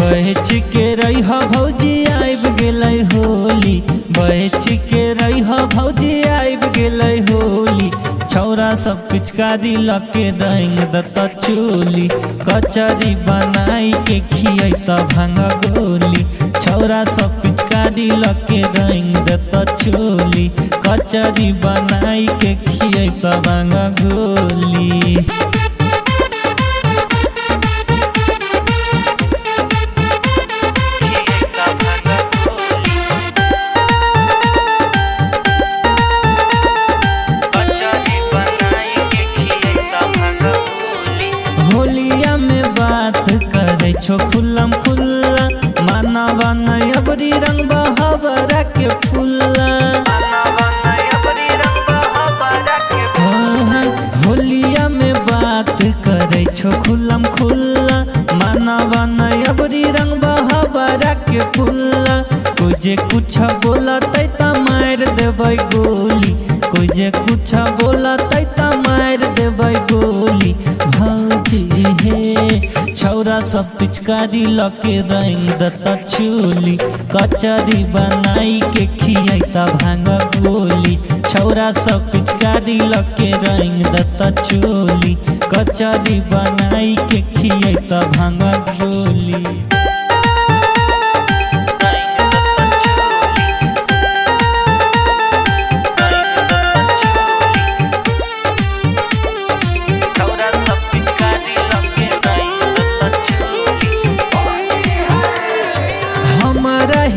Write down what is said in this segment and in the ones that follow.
बच के रही भौजी आइब गेलै होली, बच के रही भौजी आइब गेलै होली। छौरा सब पिचकारी लके रंग दत्ता चोली, कचरी बनाई के खियै त भांग गोली। छौरा सब पिचकारी लके रंग दत्ता चोली, कचरी बनाई के खियै त भांग गोली। होलिया में बात करे छो खुल्लम खुल्ला, मानवा नयबरी रंग बहबरा के फुल्ला। होलिया में बात करे छो खुल्लम खुल्ला, मानवा नयबरी रंग बहबरा के फुल्ला। कोई जे कुछ बोलतै त मार देबै गोली, कोई जे कुछ बोलतै त मार देबै गोली। भौजी हे छौरा सब पिचकारी लके रंग दत्ता चोली, कचरी बनाई के खियै त भांग गोली। छौरा सब पिचकारी लके रंग दत्ता चोली, कचरी बनाई के खियै त भांग गोली।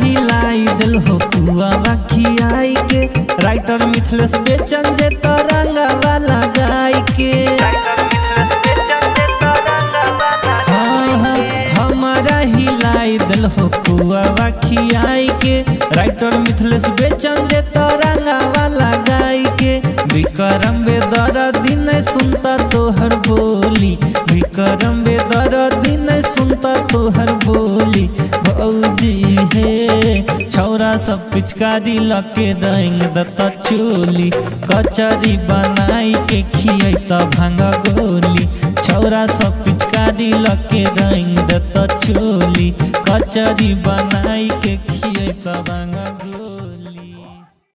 हिलाई दिल हो पुआ खियाई के, राइटर मिथलेश बेचन जे तरंगा वाला गाय के। हमारा हिलाई दिल हो पुआ खियाई के, राइटर मिथलेश बेचन जे तरंगा वाला गाय के। विक्रम बेदर्दी नहीं सुनता तोहर बोली, विक्रम बेदर्दी नहीं सुनता तोहर बोली। भौजी हे छौरा सब पिचकारी लके रंग दत्ता चोली, कचरी बनाई के खियै त भांग गोली। छौरा सब पिचकारी लके रंग दत्ता चोली, कचरी बनाई के खियै त भांग।